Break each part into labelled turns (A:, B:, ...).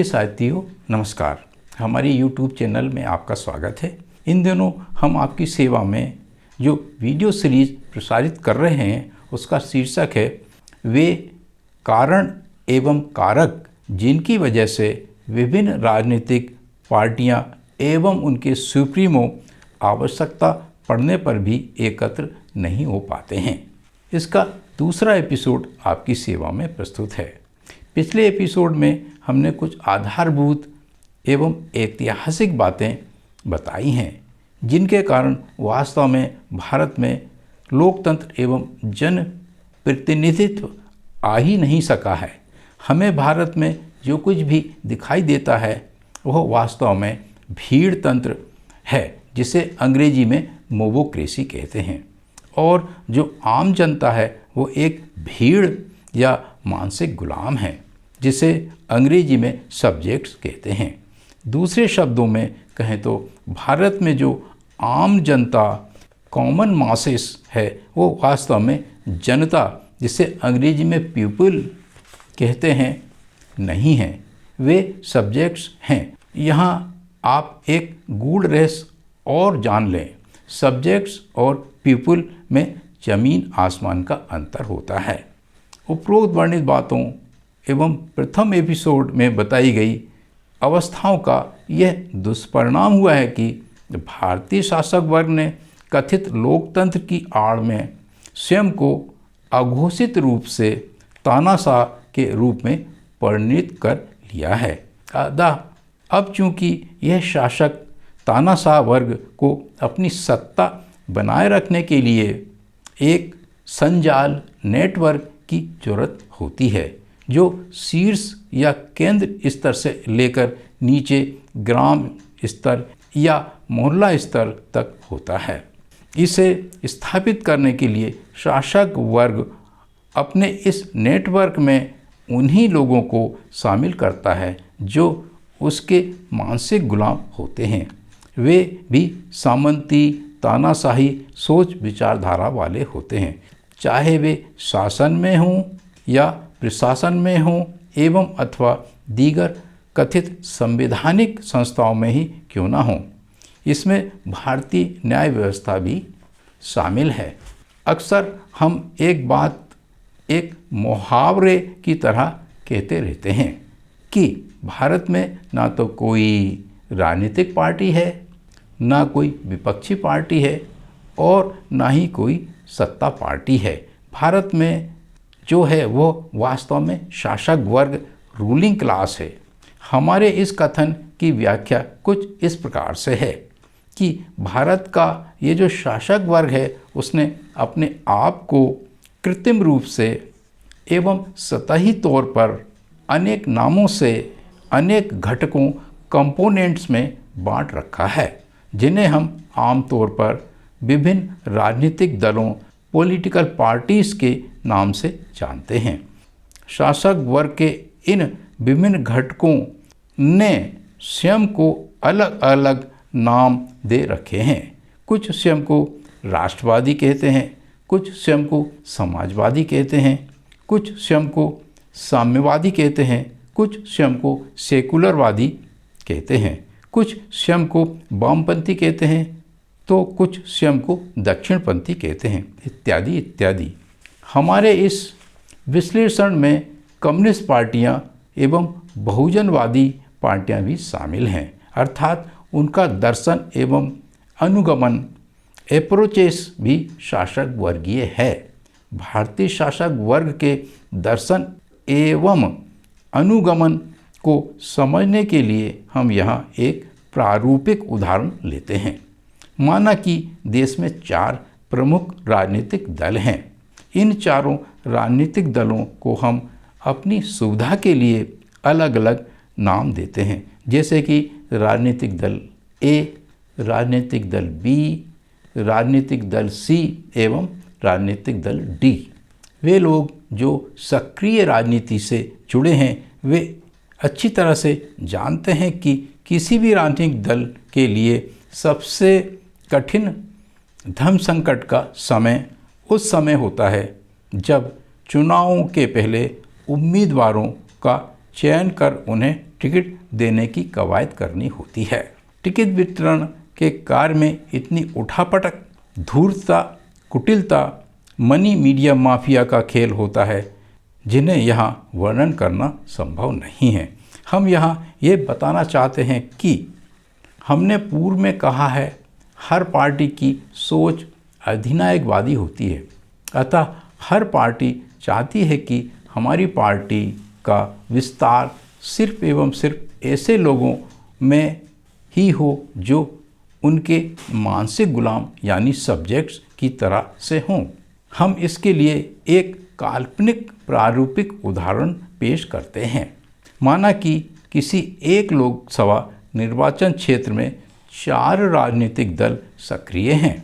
A: प्रिय साथियों नमस्कार। हमारे YouTube चैनल में आपका स्वागत है। इन दिनों हम आपकी सेवा में जो वीडियो सीरीज प्रसारित कर रहे हैं उसका शीर्षक है वे कारण एवं कारक जिनकी वजह से विभिन्न राजनीतिक पार्टियां एवं उनके सुप्रीमो आवश्यकता पड़ने पर भी एकत्र नहीं हो पाते हैं। इसका दूसरा एपिसोड आपकी सेवा में प्रस्तुत है। पिछले एपिसोड में हमने कुछ आधारभूत एवं ऐतिहासिक बातें बताई हैं जिनके कारण वास्तव में भारत में लोकतंत्र एवं जन प्रतिनिधित्व आ ही नहीं सका है। हमें भारत में जो कुछ भी दिखाई देता है वह वास्तव में भीड़ तंत्र है, जिसे अंग्रेजी में मोबोक्रेसी कहते हैं, और जो आम जनता है वो एक भीड़ या मानसिक गुलाम है जिसे अंग्रेजी में सब्जेक्ट्स कहते हैं। दूसरे शब्दों में कहें तो भारत में जो आम जनता कॉमन मासेस है वो वास्तव में जनता, जिसे अंग्रेजी में पीपल कहते हैं, नहीं है, वे सब्जेक्ट्स हैं। यहाँ आप एक गूढ़ रहस्य और जान लें। सब्जेक्ट्स और पीपल में जमीन आसमान का अंतर होता है। उपरोक्त वर्णित बातों एवं प्रथम एपिसोड में बताई गई अवस्थाओं का यह दुष्परिणाम हुआ है कि भारतीय शासक वर्ग ने कथित लोकतंत्र की आड़ में स्वयं को अघोषित रूप से तानाशाह के रूप में परिणित कर लिया है। अब चूंकि यह शासक तानाशाह वर्ग को अपनी सत्ता बनाए रखने के लिए एक संजाल नेटवर्क की जरूरत होती है जो शीर्ष या केंद्र स्तर से लेकर नीचे ग्राम स्तर या मोहल्ला स्तर तक होता है। इसे स्थापित करने के लिए शासक वर्ग अपने इस नेटवर्क में उन्हीं लोगों को शामिल करता है जो उसके मानसिक गुलाम होते हैं। वे भी सामंती तानाशाही सोच विचारधारा वाले होते हैं, चाहे वे शासन में हों या प्रशासन में हों एवं अथवा दीगर कथित संवैधानिक संस्थाओं में ही क्यों ना हों। इसमें भारतीय न्याय व्यवस्था भी शामिल है। अक्सर हम एक बात एक मुहावरे की तरह कहते रहते हैं कि भारत में ना तो कोई राजनीतिक पार्टी है, ना कोई विपक्षी पार्टी है और ना ही कोई सत्ता पार्टी है। भारत में जो है वो वास्तव में शासक वर्ग रूलिंग क्लास है। हमारे इस कथन की व्याख्या कुछ इस प्रकार से है कि भारत का ये जो शासक वर्ग है उसने अपने आप को कृत्रिम रूप से एवं सतही तौर पर अनेक नामों से अनेक घटकों कंपोनेंट्स में बांट रखा है, जिन्हें हम आमतौर पर विभिन्न राजनीतिक दलों पॉलिटिकल पार्टीज़ के नाम से जानते हैं। शासक वर्ग के इन विभिन्न घटकों ने स्वयं को अलग अलग नाम दे रखे हैं। कुछ स्वयं को राष्ट्रवादी कहते हैं, कुछ स्वयं को समाजवादी कहते हैं, कुछ स्वयं को साम्यवादी कहते हैं, कुछ स्वयं को सेकुलरवादी कहते हैं, कुछ स्वयं को वामपंथी कहते हैं, तो कुछ स्वयं को दक्षिणपंथी कहते हैं, इत्यादि इत्यादि। हमारे इस विश्लेषण में कम्युनिस्ट पार्टियां एवं बहुजनवादी पार्टियां भी शामिल हैं, अर्थात उनका दर्शन एवं अनुगमन अप्रोचेस भी शासक वर्गीय है। भारतीय शासक वर्ग के दर्शन एवं अनुगमन को समझने के लिए हम यहाँ एक प्रारूपिक उदाहरण लेते हैं। माना कि देश में 4 प्रमुख राजनीतिक दल हैं। इन चारों राजनीतिक दलों को हम अपनी सुविधा के लिए अलग अलग नाम देते हैं, जैसे कि राजनीतिक दल ए, राजनीतिक दल बी, राजनीतिक दल सी एवं राजनीतिक दल डी। वे लोग जो सक्रिय राजनीति से जुड़े हैं वे अच्छी तरह से जानते हैं कि किसी भी राजनीतिक दल के लिए सबसे कठिन धर्म संकट का समय उस समय होता है जब चुनावों के पहले उम्मीदवारों का चयन कर उन्हें टिकट देने की कवायद करनी होती है। टिकट वितरण के कार्य में इतनी उठापटक, धूर्तता, कुटिलता, मनी मीडिया माफिया का खेल होता है जिन्हें यहाँ वर्णन करना संभव नहीं है। हम यहाँ ये बताना चाहते हैं कि हमने पूर्व में कहा है, हर पार्टी की सोच अधिनायकवादी होती है। अतः हर पार्टी चाहती है कि हमारी पार्टी का विस्तार सिर्फ एवं सिर्फ ऐसे लोगों में ही हो जो उनके मानसिक गुलाम यानी सब्जेक्ट्स की तरह से हों। हम इसके लिए एक काल्पनिक प्रारूपिक उदाहरण पेश करते हैं। माना कि किसी एक लोकसभा निर्वाचन क्षेत्र में 4 राजनीतिक दल सक्रिय हैं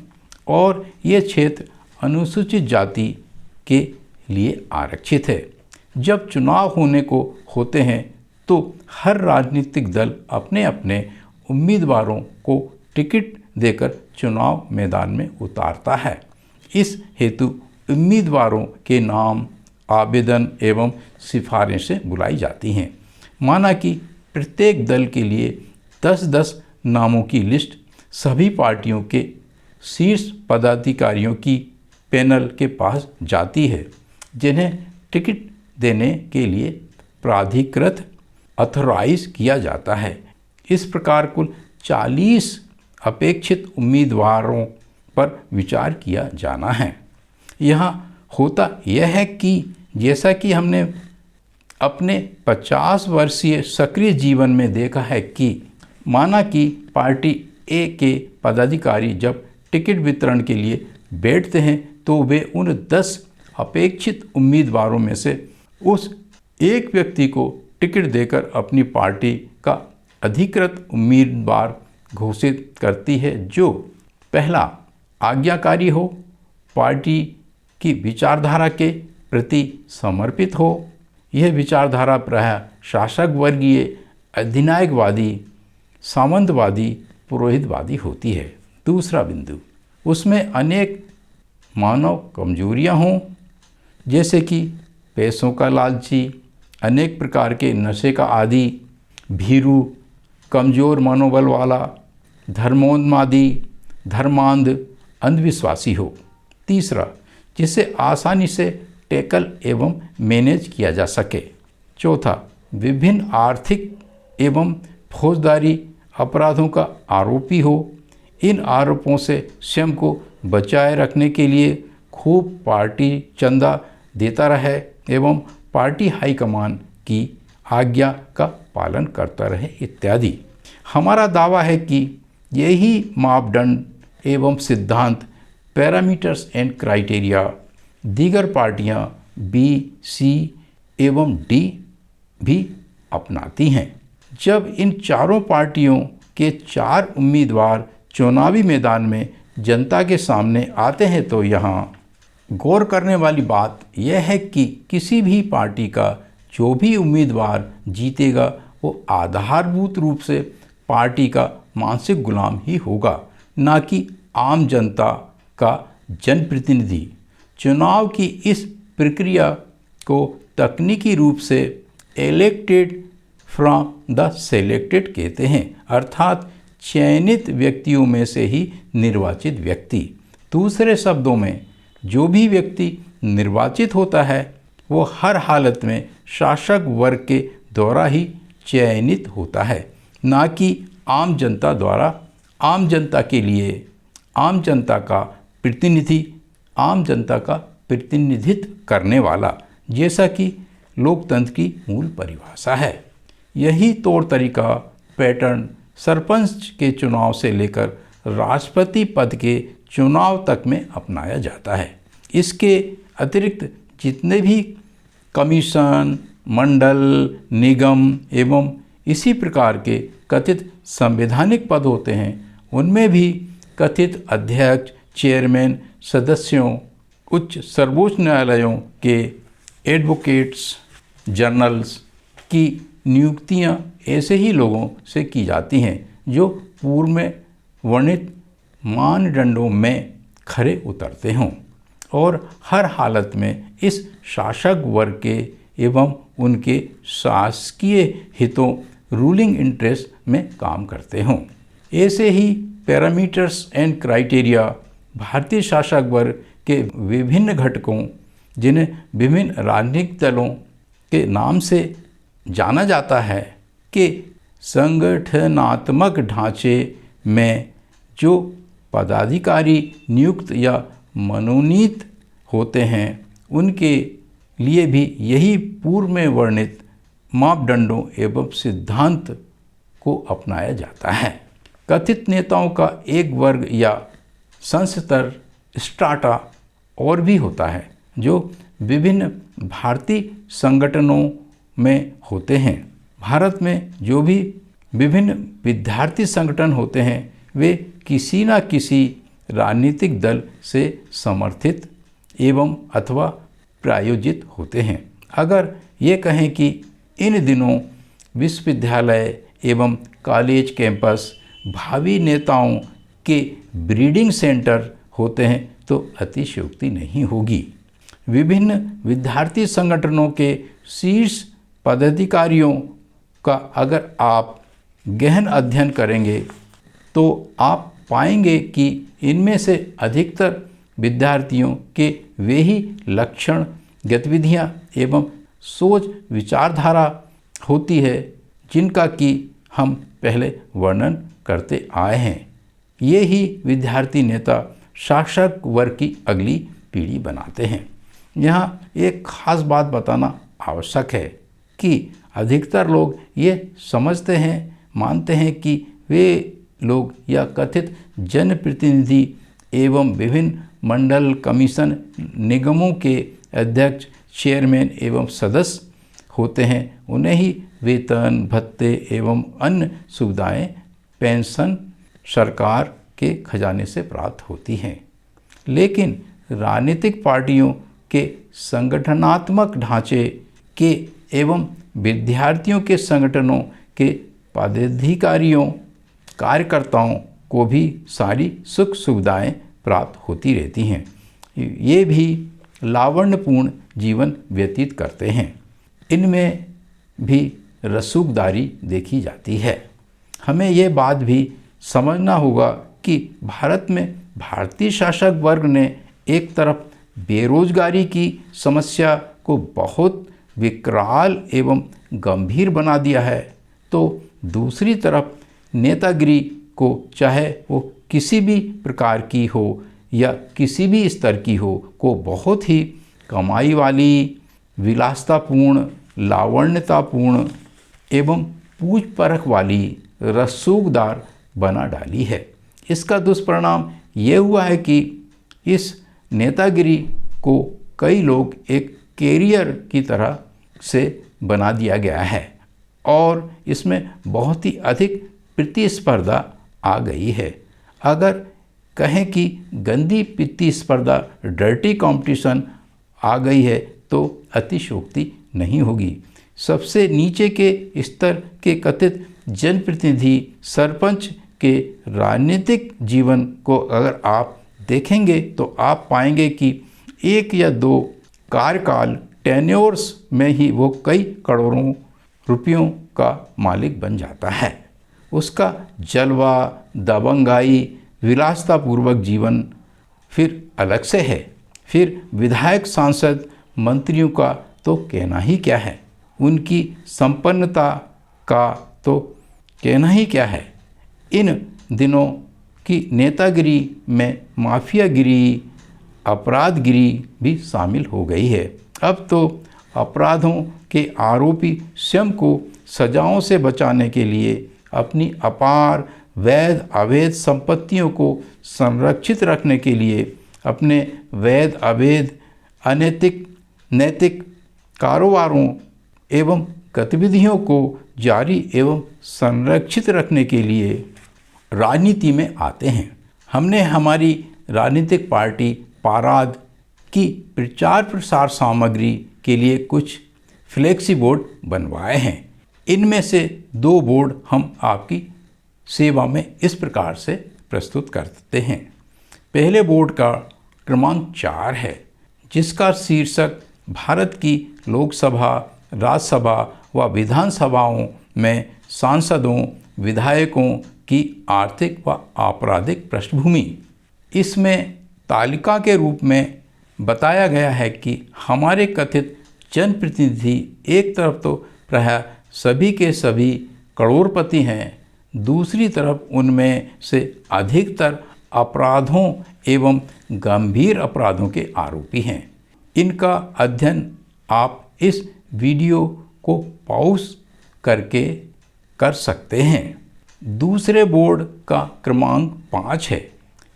A: और ये क्षेत्र अनुसूचित जाति के लिए आरक्षित है। जब चुनाव होने को होते हैं तो हर राजनीतिक दल अपने अपने उम्मीदवारों को टिकट देकर चुनाव मैदान में उतारता है। इस हेतु उम्मीदवारों के नाम, आवेदन एवं सिफारिशें बुलाई जाती हैं। माना कि प्रत्येक दल के लिए 10-10 नामों की लिस्ट सभी पार्टियों के शीर्ष पदाधिकारियों की पैनल के पास जाती है, जिन्हें टिकट देने के लिए प्राधिकृत ऑथराइज किया जाता है। इस प्रकार कुल 40 अपेक्षित उम्मीदवारों पर विचार किया जाना है। यहाँ होता यह है कि जैसा कि हमने अपने 50 वर्षीय सक्रिय जीवन में देखा है कि माना कि पार्टी ए के पदाधिकारी जब टिकट वितरण के लिए बैठते हैं तो वे उन 10 अपेक्षित उम्मीदवारों में से उस एक व्यक्ति को टिकट देकर अपनी पार्टी का अधिकृत उम्मीदवार घोषित करती है, जो पहला आज्ञाकारी हो, पार्टी की विचारधारा के प्रति समर्पित हो। यह विचारधारा प्रायः शासक वर्गीय, अधिनायकवादी, सामंतवादी, पुरोहितवादी होती है। दूसरा बिंदु, उसमें अनेक मानव कमजोरियां हों, जैसे कि पैसों का लालची, अनेक प्रकार के नशे का आदी, भीरू, कमज़ोर मनोबल वाला, धर्मोन्मादी, धर्मांध, अंधविश्वासी हो। तीसरा, जिसे आसानी से टैकल एवं मैनेज किया जा सके। चौथा, विभिन्न आर्थिक एवं फौजदारी अपराधों का आरोपी हो। इन आरोपों से स्वयं को बचाए रखने के लिए खूब पार्टी चंदा देता रहे एवं पार्टी हाईकमान की आज्ञा का पालन करता रहे इत्यादि। हमारा दावा है कि यही मापदंड एवं सिद्धांत, पैरामीटर्स एंड क्राइटेरिया दीगर पार्टियां बी, सी एवं डी भी अपनाती हैं। जब इन चारों पार्टियों के 4 उम्मीदवार चुनावी मैदान में जनता के सामने आते हैं तो यहाँ गौर करने वाली बात यह है कि किसी भी पार्टी का जो भी उम्मीदवार जीतेगा वो आधारभूत रूप से पार्टी का मानसिक गुलाम ही होगा, ना कि आम जनता का जनप्रतिनिधि। चुनाव की इस प्रक्रिया को तकनीकी रूप से इलेक्टेड फ्रॉम द सेलेक्टेड कहते हैं, अर्थात चयनित व्यक्तियों में से ही निर्वाचित व्यक्ति। दूसरे शब्दों में, जो भी व्यक्ति निर्वाचित होता है वो हर हालत में शासक वर्ग के द्वारा ही चयनित होता है, ना कि आम जनता द्वारा। आम जनता के लिए आम जनता का प्रतिनिधि, आम जनता का प्रतिनिधित्व करने वाला, जैसा कि लोकतंत्र की मूल परिभाषा है। यही तौर तरीका, पैटर्न सरपंच के चुनाव से लेकर राष्ट्रपति पद के चुनाव तक में अपनाया जाता है। इसके अतिरिक्त जितने भी कमीशन, मंडल, निगम एवं इसी प्रकार के कथित संवैधानिक पद होते हैं, उनमें भी कथित अध्यक्ष, चेयरमैन, सदस्यों, उच्च सर्वोच्च न्यायालयों के एडवोकेट्स जनरल्स की नियुक्तियां ऐसे ही लोगों से की जाती हैं जो पूर्व में वर्णित मानदंडों में खरे उतरते हों और हर हालत में इस शासक वर्ग के एवं उनके शासकीय हितों रूलिंग इंटरेस्ट में काम करते हों। ऐसे ही पैरामीटर्स एंड क्राइटेरिया भारतीय शासक वर्ग के विभिन्न घटकों, जिन्हें विभिन्न राजनीतिक दलों के नाम से जाना जाता है, के संगठनात्मक ढांचे में जो पदाधिकारी नियुक्त या मनोनीत होते हैं, उनके लिए भी यही पूर्व में वर्णित मापदंडों एवं सिद्धांत को अपनाया जाता है। कथित नेताओं का एक वर्ग या संस्तर स्ट्राटा और भी होता है, जो विभिन्न भारतीय संगठनों में होते हैं। भारत में जो भी विभिन्न विद्यार्थी संगठन होते हैं, वे किसी न किसी राजनीतिक दल से समर्थित एवं अथवा प्रायोजित होते हैं। अगर ये कहें कि इन दिनों विश्वविद्यालय एवं कॉलेज कैंपस भावी नेताओं के ब्रीडिंग सेंटर होते हैं, तो अतिशयोक्ति नहीं होगी। विभिन्न विद्यार्थी संगठनों के शीर्ष पदाधिकारियों का अगर आप गहन अध्ययन करेंगे तो आप पाएंगे कि इनमें से अधिकतर विद्यार्थियों के वे ही लक्षण, गतिविधियाँ एवं सोच विचारधारा होती है जिनका कि हम पहले वर्णन करते आए हैं। ये ही विद्यार्थी नेता शासक वर्ग की अगली पीढ़ी बनाते हैं। यहाँ एक खास बात बताना आवश्यक है कि अधिकतर लोग ये समझते हैं, मानते हैं कि वे लोग या कथित जनप्रतिनिधि एवं विभिन्न मंडल, कमीशन, निगमों के अध्यक्ष, चेयरमैन एवं सदस्य होते हैं, उन्हें ही वेतन, भत्ते एवं अन्य सुविधाएं, पेंशन सरकार के खजाने से प्राप्त होती हैं। लेकिन राजनीतिक पार्टियों के संगठनात्मक ढांचे के एवं विद्यार्थियों के संगठनों के पदाधिकारियों, कार्यकर्ताओं को भी सारी सुख सुविधाएं प्राप्त होती रहती हैं। ये भी लावण्यपूर्ण जीवन व्यतीत करते हैं। इनमें भी रसूखदारी देखी जाती है। हमें ये बात भी समझना होगा कि भारत में भारतीय शासक वर्ग ने एक तरफ बेरोजगारी की समस्या को बहुत विकराल एवं गंभीर बना दिया है, तो दूसरी तरफ नेतागिरी को, चाहे वो किसी भी प्रकार की हो या किसी भी स्तर की हो, को बहुत ही कमाई वाली, विलासतापूर्ण, लावण्यतापूर्ण एवं पूछ परख वाली, रसूखदार बना डाली है। इसका दुष्परिणाम ये हुआ है कि इस नेतागिरी को कई लोग एक कैरियर की तरह से बना दिया गया है और इसमें बहुत ही अधिक प्रतिस्पर्धा आ गई है। अगर कहें कि गंदी प्रतिस्पर्धा, डर्टी कंपटीशन आ गई है, तो अतिशयोक्ति नहीं होगी। सबसे नीचे के स्तर के कथित जनप्रतिनिधि, सरपंच के राजनीतिक जीवन को अगर आप देखेंगे तो आप पाएंगे कि एक या दो कार्यकाल, टेन्योर्स में ही वो कई करोड़ों रुपयों का मालिक बन जाता है। उसका जलवा, दबंगाई, विलासतापूर्वक जीवन फिर अलग से है। फिर विधायक, सांसद, मंत्रियों का तो कहना ही क्या है। उनकी संपन्नता का तो कहना ही क्या है। इन दिनों की नेतागिरी में माफियागिरी, अपराधगिरी भी शामिल हो गई है। अब तो अपराधों के आरोपी स्वयं को सजाओं से बचाने के लिए अपनी अपार वैध अवैध संपत्तियों को संरक्षित रखने के लिए अपने वैध अवैध अनैतिक नैतिक कारोबारों एवं गतिविधियों को जारी एवं संरक्षित रखने के लिए राजनीति में आते हैं। हमने हमारी राजनीतिक पार्टी पाराद की प्रचार प्रसार सामग्री के लिए कुछ फ्लेक्सी बोर्ड बनवाए हैं। इनमें से 2 बोर्ड हम आपकी सेवा में इस प्रकार से प्रस्तुत करते हैं। पहले बोर्ड का क्रमांक 4 है, जिसका शीर्षक भारत की लोकसभा, राज्यसभा व विधानसभाओं में सांसदों विधायकों की आर्थिक व आपराधिक पृष्ठभूमि। इसमें तालिका के रूप में बताया गया है कि हमारे कथित जनप्रतिनिधि एक तरफ तो प्रायः सभी के सभी करोड़पति हैं, दूसरी तरफ उनमें से अधिकतर अपराधों एवं गंभीर अपराधों के आरोपी हैं। इनका अध्ययन आप इस वीडियो को पॉज करके कर सकते हैं। दूसरे बोर्ड का क्रमांक 5 है।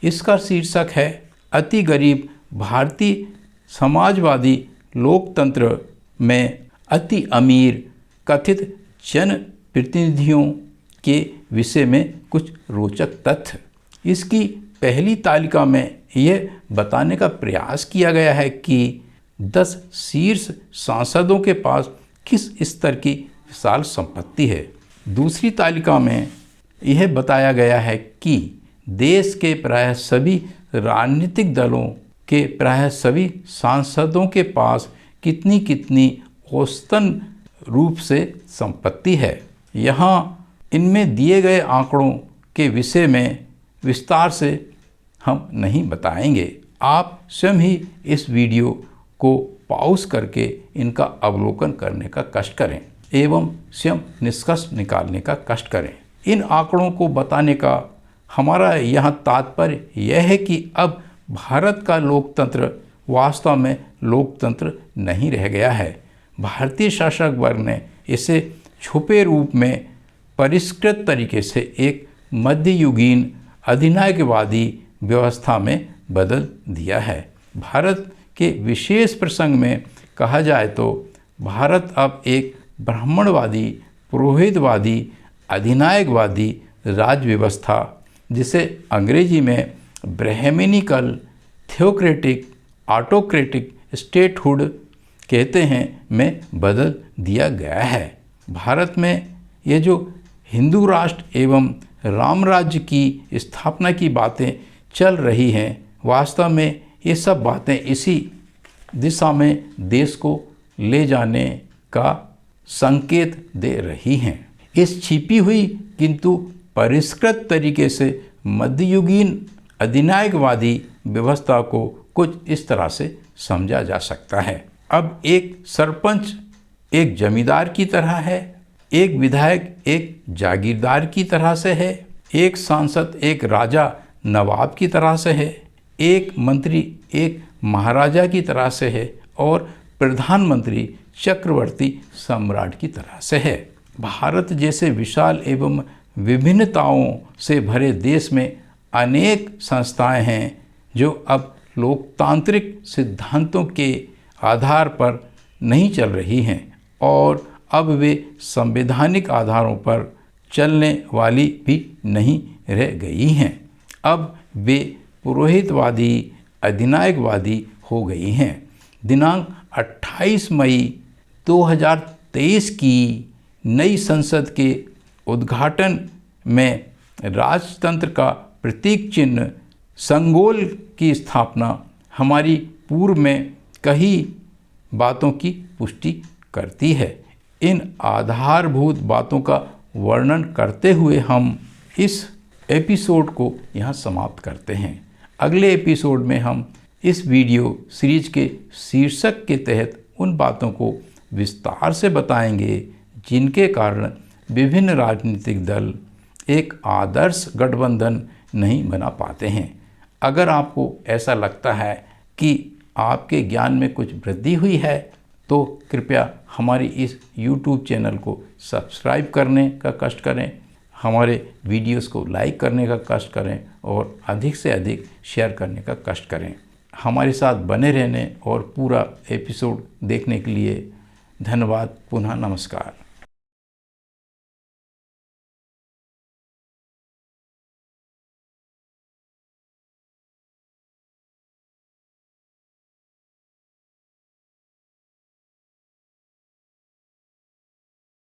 A: इसका शीर्षक है अति गरीब भारतीय समाजवादी लोकतंत्र में अति अमीर कथित जनप्रतिनिधियों के विषय में कुछ रोचक तथ्य। इसकी पहली तालिका में यह बताने का प्रयास किया गया है कि 10 शीर्ष सांसदों के पास किस स्तर की विशाल संपत्ति है। दूसरी तालिका में यह बताया गया है कि देश के प्रायः सभी राजनीतिक दलों के प्रायः सभी सांसदों के पास कितनी कितनी औसतन रूप से संपत्ति है। यहाँ इनमें दिए गए आंकड़ों के विषय में विस्तार से हम नहीं बताएंगे। आप स्वयं ही इस वीडियो को पॉज करके इनका अवलोकन करने का कष्ट करें एवं स्वयं निष्कर्ष निकालने का कष्ट करें। इन आंकड़ों को बताने का हमारा यहाँ तात्पर्य यह है कि अब भारत का लोकतंत्र वास्तव में लोकतंत्र नहीं रह गया है। भारतीय शासक वर्ग ने इसे छुपे रूप में परिष्कृत तरीके से एक मध्ययुगीन अधिनायकवादी व्यवस्था में बदल दिया है। भारत के विशेष प्रसंग में कहा जाए तो भारत अब एक ब्राह्मणवादी, पुरोहितवादी, अधिनायकवादी राज्य व्यवस्था, जिसे अंग्रेजी में ब्रह्मनिकल थियोक्रेटिक ऑटोक्रेटिक स्टेटहुड कहते हैं, में बदल दिया गया है। भारत में ये जो हिंदू राष्ट्र एवं राम राज्य की स्थापना की बातें चल रही हैं, वास्तव में ये सब बातें इसी दिशा में देश को ले जाने का संकेत दे रही हैं। इस छिपी हुई किंतु परिष्कृत तरीके से मध्ययुगीन अधिनायकवादी व्यवस्था को कुछ इस तरह से समझा जा सकता है। अब एक सरपंच एक जमींदार की तरह है, एक विधायक एक जागीरदार की तरह से है, एक सांसद एक राजा नवाब की तरह से है, एक मंत्री एक महाराजा की तरह से है और प्रधानमंत्री चक्रवर्ती सम्राट की तरह से है। भारत जैसे विशाल एवं विभिन्नताओं से भरे देश में अनेक संस्थाएं हैं जो अब लोकतांत्रिक सिद्धांतों के आधार पर नहीं चल रही हैं और अब वे संवैधानिक आधारों पर चलने वाली भी नहीं रह गई हैं। अब वे पुरोहितवादी अधिनायकवादी हो गई हैं। दिनांक 28 मई 2023 की नई संसद के उद्घाटन में राजतंत्र का प्रतीक चिन्ह संगोल की स्थापना हमारी पूर्व में कई बातों की पुष्टि करती है। इन आधारभूत बातों का वर्णन करते हुए हम इस एपिसोड को यहाँ समाप्त करते हैं। अगले एपिसोड में हम इस वीडियो सीरीज के शीर्षक के तहत उन बातों को विस्तार से बताएंगे जिनके कारण विभिन्न राजनीतिक दल एक आदर्श गठबंधन नहीं बना पाते हैं। अगर आपको ऐसा लगता है कि आपके ज्ञान में कुछ वृद्धि हुई है तो कृपया हमारी इस YouTube चैनल को सब्सक्राइब करने का कष्ट करें, हमारे वीडियोस को लाइक करने का कष्ट करें और अधिक से अधिक शेयर करने का कष्ट करें। हमारे साथ बने रहने और पूरा एपिसोड देखने के लिए धन्यवाद। पुनः नमस्कार।